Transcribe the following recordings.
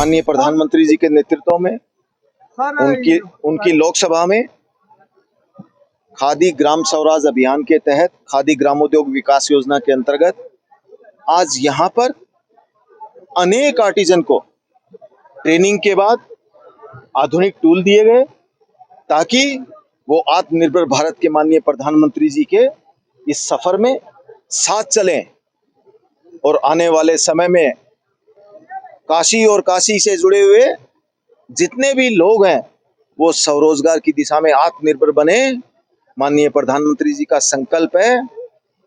माननीय प्रधानमंत्री जी के नेतृत्व में उनकी लोकसभा में खादी ग्राम स्वराज अभियान के तहत खादी ग्रामोद्योग विकास योजना के अंतर्गत आज यहाँ पर अनेक आर्टिजन को ट्रेनिंग के बाद आधुनिक टूल दिए गए ताकि वो आत्मनिर्भर भारत के माननीय प्रधानमंत्री जी के इस सफर में साथ चलें और आने वाले समय में काशी और काशी से जुड़े हुए जितने भी लोग हैं वो स्वरोजगार की दिशा में आत्मनिर्भर बने। माननीय प्रधानमंत्री जी का संकल्प है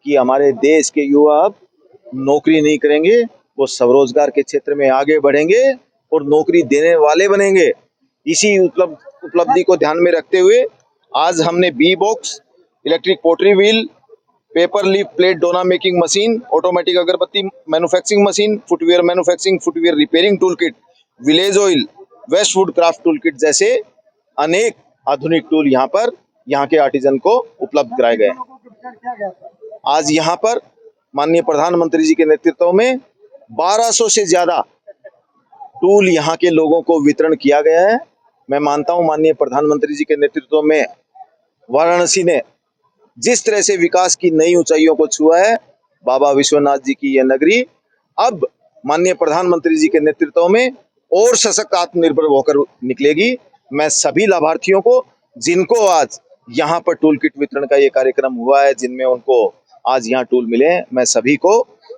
कि हमारे देश के युवा अब नौकरी नहीं करेंगे, वो स्वरोजगार के क्षेत्र में आगे बढ़ेंगे और नौकरी देने वाले बनेंगे। इसी उपलब्धि को ध्यान में रखते हुए आज हमने bee box, electric pottery wheel, paper leaf plate डोना making machine, automatic agarbatti manufacturing machine, footwear manufacturing, footwear repairing tool kit, village oil, waste wood craft tool kit जैसे अनेक आधुनिक टूल यहाँ के आर्टिजन को उपलब्ध कराए गए। आज यहाँ पर माननीय प्रधानमंत्री जी के नेतृत्व में 1200 से ज्यादा टूल यहाँ के लोगों को वितरण किया गया है। मैं मानता हूँ माननीय प्रधानमंत्री जी के नेतृत्व में वाराणसी ने जिस तरह से विकास की नई ऊंचाइयों को छुआ है, बाबा विश्वनाथ जी की यह नगरी अब माननीय प्रधानमंत्री जी के नेतृत्व में और सशक्त आत्मनिर्भर होकर निकलेगी। मैं सभी लाभार्थियों को जिनको आज यहाँ पर टूल किट वितरण का ये कार्यक्रम हुआ है, जिनमें उनको आज यहाँ टूल मिले हैं, मैं सभी को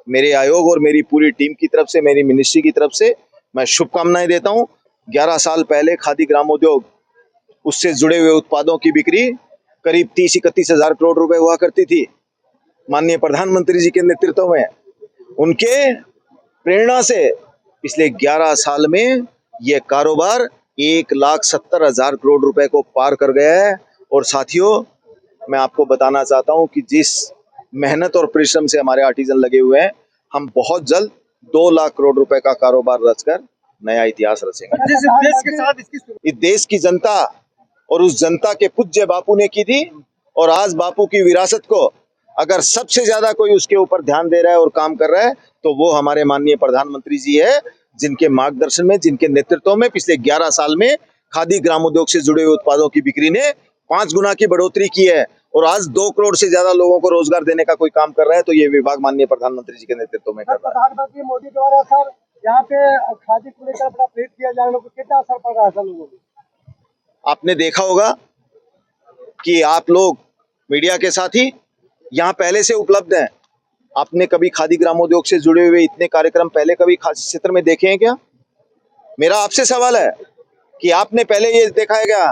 मेरे आयोग और मेरी पूरी टीम की तरफ से, मेरी मिनिस्ट्री की तरफ से मैं शुभकामनाएं देता हूँ। 11 साल पहले खादी ग्रामोद्योग उससे जुड़े हुए उत्पादों की बिक्री करीब 30-31 हजार करोड़ रुपए हुआ करती थी। माननीय प्रधानमंत्री जी के नेतृत्व में उनके प्रेरणा से पिछले 11 साल में यह कारोबार 1,70,000 करोड़ रुपए को पार कर गया है। और साथियों, मैं आपको बताना चाहता हूं कि जिस मेहनत और परिश्रम से हमारे आर्टिजन लगे हुए हैं, हम बहुत जल्द 2 लाख करोड़ रुपए का कारोबार रचकर नया इतिहास रचेंगे। इस देश की जनता और उस जनता के पूज्य बापू ने की थी, और आज बापू की विरासत को अगर सबसे ज्यादा कोई उसके ऊपर ध्यान दे रहा है और काम कर रहा है तो वो हमारे माननीय प्रधानमंत्री जी है, जिनके मार्गदर्शन में, जिनके नेतृत्व में पिछले 11 साल में खादी ग्रामोद्योग से जुड़े हुए उत्पादों की बिक्री ने 5 गुना की बढ़ोतरी की है और आज 2 करोड़ से ज्यादा लोगों को रोजगार देने का कोई काम कर रहा है तो ये विभाग माननीय प्रधानमंत्री जी के नेतृत्व में कर रहा है। प्रधानमंत्री मोदी द्वारा सर यहाँ पे खादी को लेकर अपना प्रेरित किया जाने को कितना असर पड़ रहा है सर लोगों को? आपने देखा होगा कि आप लोग मीडिया के साथी यहाँ पहले से उपलब्ध हैं। आपने कभी खादी ग्रामोद्योग से जुड़े हुए इतने कार्यक्रम पहले कभी खादी क्षेत्र में देखे हैं क्या? मेरा आपसे सवाल है कि आपने पहले ये देखा है क्या?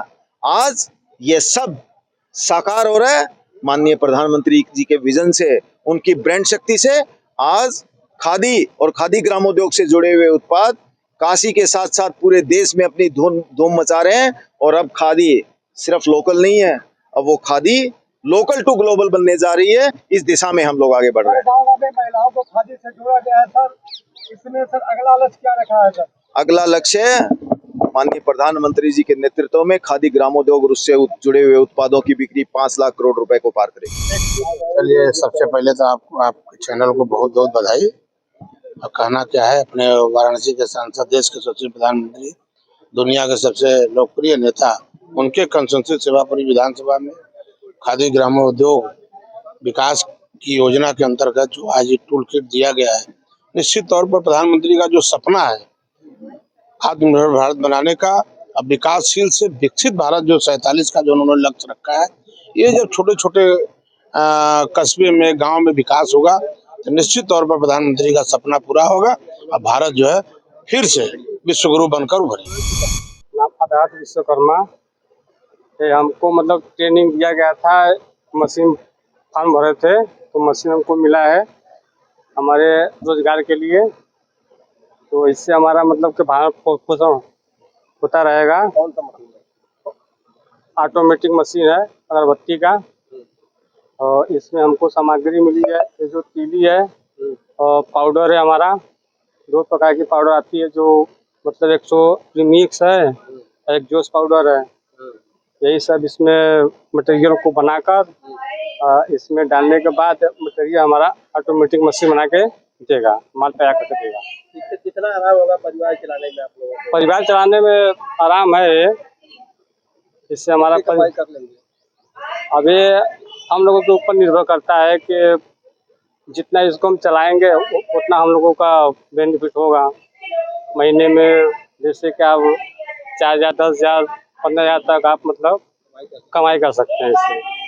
आज ये सब साकार हो रहा है माननीय प्रधानमंत्री जी के विजन से, उनकी ब्रांड शक्ति से। आज खादी और खादी ग्रामोद्योग से जुड़े हुए उत्पाद काशी के साथ साथ पूरे देश में अपनी धूम मचा रहे हैं। और अब खादी सिर्फ लोकल नहीं है, अब वो खादी लोकल टू ग्लोबल बनने जा रही है। इस दिशा में हम लोग आगे बढ़ रहे हैं। महिलाओं को खादी से जोड़ा गया है सर, इसमें सर अगला लक्ष्य क्या रखा है सर? अगला लक्ष्य माननीय प्रधानमंत्री जी के नेतृत्व में खादी ग्रामोद्योग और उससे जुड़े हुए उत्पादों की बिक्री 5 लाख करोड़ रुपए को पार करेगी। चलिए, सबसे पहले तो आपके चैनल को बहुत बहुत बधाई। और कहना क्या है, अपने वाराणसी के सांसद, देश के सबसे प्रधानमंत्री, दुनिया के सबसे लोकप्रिय नेता, उनके कंसेंसस सेवापुरी विधानसभा में खादी ग्रामोद्योग विकास की योजना के अंतर्गत जो आज एक टूल किट दिया गया है, निश्चित तौर पर प्रधानमंत्री का जो सपना है आत्मनिर्भर भारत बनाने का, अब विकासशील से विकसित भारत जो 47 का जो उन्होंने लक्ष्य रखा है, ये जब छोटे छोटे कस्बे में, गांव में विकास होगा तो निश्चित तौर पर प्रधानमंत्री का सपना पूरा होगा और भारत जो है फिर से विश्व गुरु बनकर उभरेगा। आजाद विश्वकर्मा हमको मतलब ट्रेनिंग दिया गया था, मशीन फॉर्म भरे थे तो मशीन हमको मिला है हमारे रोजगार के लिए। तो इससे हमारा मतलब कि भारत पोषण होता रहेगा। कौन सा मशीन? ऑटोमेटिक मशीन है अगरबत्ती का, और इसमें हमको सामग्री मिली है। ये जो तीली है और पाउडर है, हमारा 2 प्रकार की पाउडर आती है, जो मतलब 100 प्रीमिक्स है, एक जोश पाउडर है। यही सब इसमें मटेरियल को बनाकर इसमें डालने के बाद मटेरियल हमारा ऑटोमेटिक मशीन बना के देगा, माल तैयार करके देगा। इससे कितना आराम होगा परिवार चलाने में आप लोगों को? परिवार चलाने में आराम है, इससे हमारा कितनी कमाई कर लेंगे? अभी हम लोगों के ऊपर निर्भर करता है कि जितना इसको हम चलाएंगे उतना हम लोगों का बेनिफिट होगा। महीने में जैसे कि आप 4,000, 10,000, 15,000 तक आप मतलब कमाई कर सकते हैं इससे।